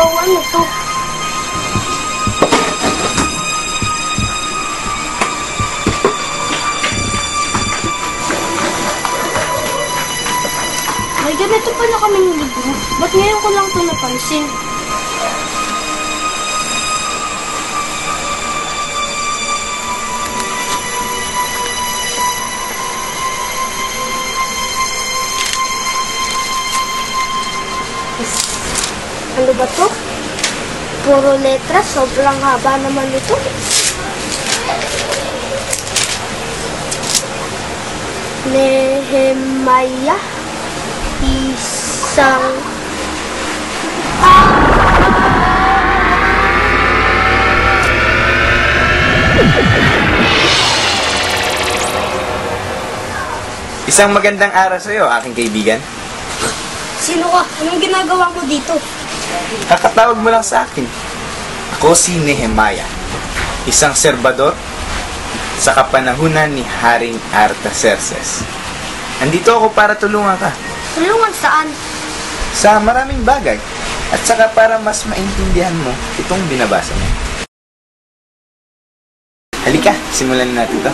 Wow, ano to? May ganito pala kaming libro. Ba't ngayon ko lang ito napansin? Ano ba to? Puro letras. Sobrang haba naman ito. Nehemiah. Isang... Isang magandang araw sa iyo, aking kaibigan. Sino ka? Anong ginagawa mo dito? Kakatawag mo lang sa akin. Ako si Nehemiah, isang serbador sa kapanahunan ni Haring Artaxerxes. Andito ako para tulungan ka. Tulungan saan? Sa maraming bagay. At saka para mas maintindihan mo itong binabasa mo. Halika, simulan na natin ito.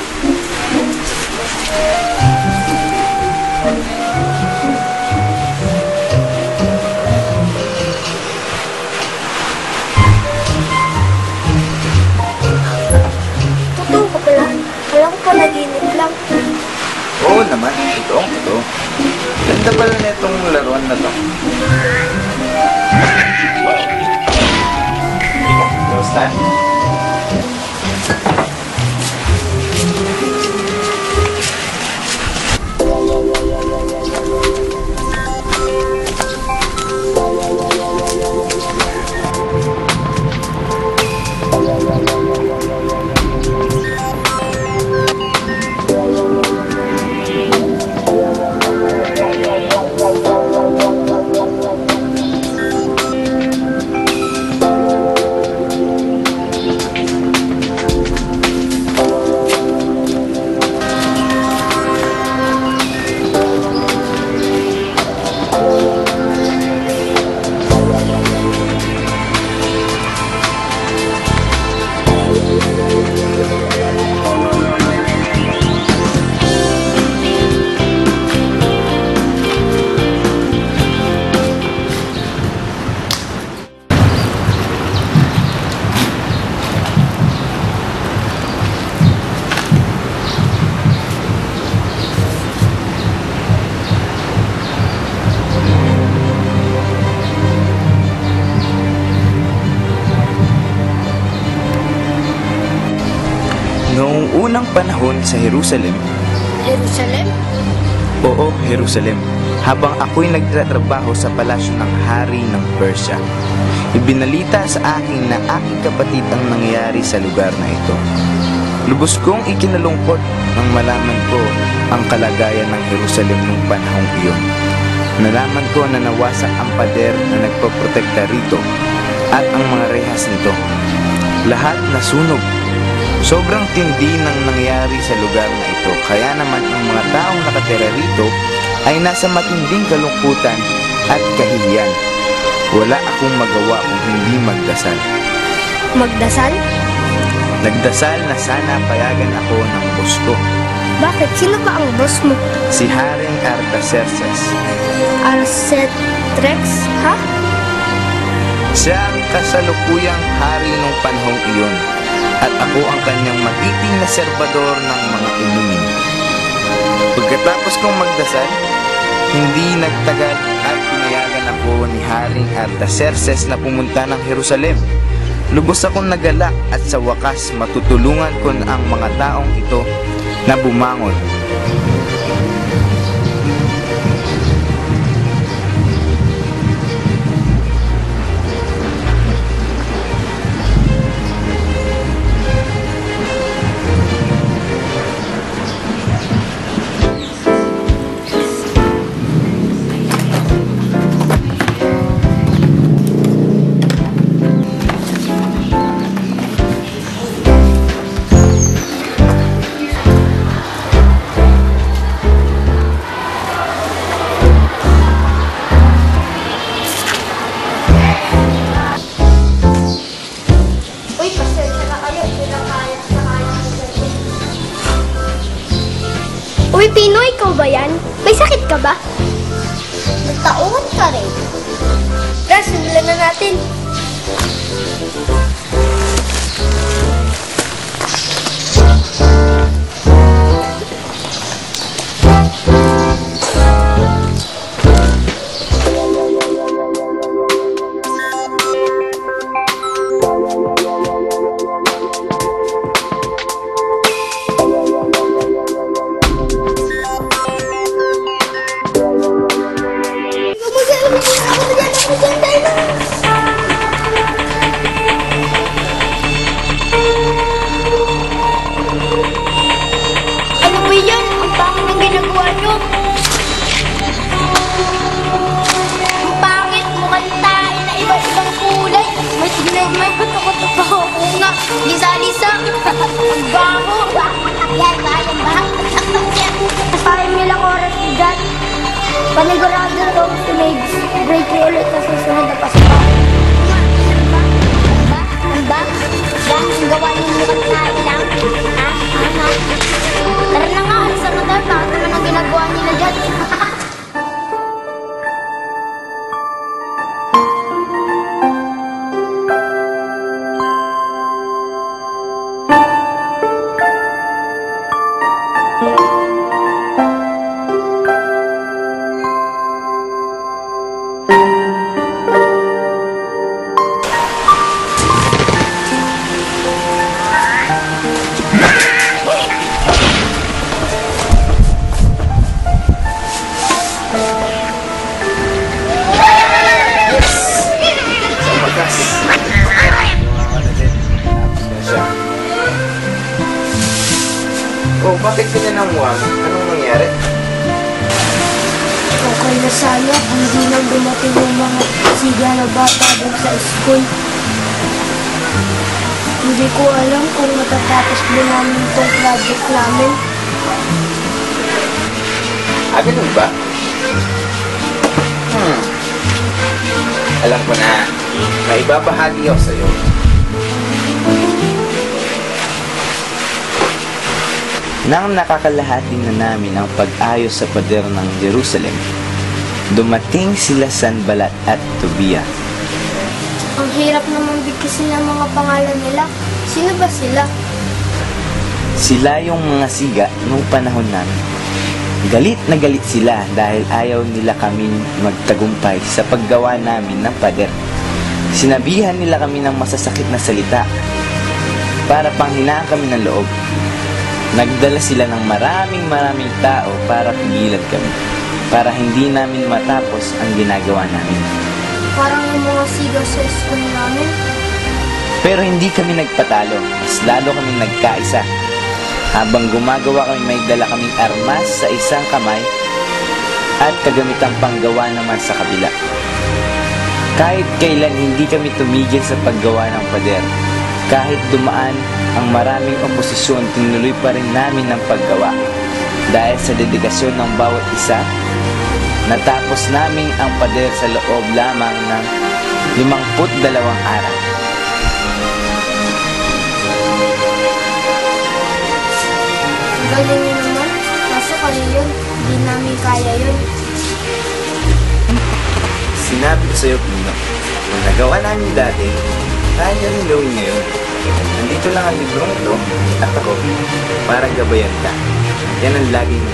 Totoo ka pala. Alam ko panaginip lang. Oo naman, totoo. Ganda pala na itong laruan na to. Kamusta? Noong unang panahon sa Jerusalem. Jerusalem? Oo, Jerusalem. Habang ako'y nagtatrabaho sa palasyo ng hari ng Persia, ibinalita sa akin na aking kapatid ang nangyayari sa lugar na ito. Lubos kong ikinalungkot nang malaman ko ang kalagayan ng Jerusalem noong panahong iyon. Nalaman ko na nawasak ang pader na nagpoprotekta rito at ang mga rehas nito. Lahat nasunog. Sobrang tindi ng nangyari sa lugar na ito, kaya naman ang mga taong nakatira rito ay nasa matinding kalungkutan at kahihiyan. Wala akong magawa kung hindi magdasal. Magdasal? Nagdasal na sana payagan ako ng boss ko. Bakit? Sino ba ang boss mo? Si Haring Artaxerxes. Artaxerxes, ha? Siya ang kasalukuyang hari ng panahong iyon. At ako ang kanyang magiging na serbador ng mga inumin. Pagkatapos kong magdasal, hindi nagtagal at pinayagan ako ni Haring Artaxerxes na pumunta ng Jerusalem. Lubos akong nagalak at sa wakas matutulungan ko ang mga taong ito na bumangon. Pino, ikaw ba yan? May sakit ka ba? Nagtaon ka rin. Tara, simulan na natin. Ano ba yan? Ang pangit ng ginagawa nyo. Ang pangit, mukhang tayo na iba-ibang kulay. May kuto-kuto pa ako nga. Lisa-lisa. Ang bango. Yan ba? Yan ba? Sayang nilang oras ko dyan. Panigurado ko si Maids. Break ko ulit sa susunod na Pasko. Ano ba? Ang gawa niyo mukhang tayo lang. Ha? Tara na nga, alisan na tayo. Bakit naman ang ginagawa nila dyan? Oh, bakit pinanamuhan? Anong nangyari? Okay na sana kung di nang dumating yung mga siga na bata doon sa school. Hindi ko alam kung matatapos ba namin itong project namin. Ganun ba? Alam ko na. May ibabahagi ako sa'yo. Nang nakakalahati na namin ang pag-ayos sa pader ng Jerusalem, dumating sila Sanballat at Tobia. Ang hirap naman bigkasin ang mga pangalan nila. Sino ba sila? Sila yung mga siga nung panahon namin. Galit na galit sila dahil ayaw nila kami magtagumpay sa paggawa namin ng pader. Sinabihan nila kami ng masasakit na salita para panghinaan kami ng loob. Nagdala sila ng maraming tao para pigilan kami, para hindi namin matapos ang ginagawa namin. Parang yung mga sigaw sa school namin. Pero hindi kami nagpatalo, mas lalo kaming nagkaisa. Habang gumagawa kami, may dala kaming armas sa isang kamay at kagamitang panggawa naman sa kabila. Kahit kailan hindi kami tumigil sa paggawa ng pader. Kahit dumaan ang maraming oposisyon, tinuloy pa rin namin ang paggawa. Dahil sa dedikasyon ng bawat isa, natapos namin ang pader sa loob lamang ng 52 araw. Galing nyo naman. Kaso kayo yun. Hindi namin kaya yun. Sinabi ko sa'yo, Pino, kung nagawa namin dati, kaya niya rin gawin ngayon. Nandito lang ang librong ito at ako para gabayan ka. Yan ang laging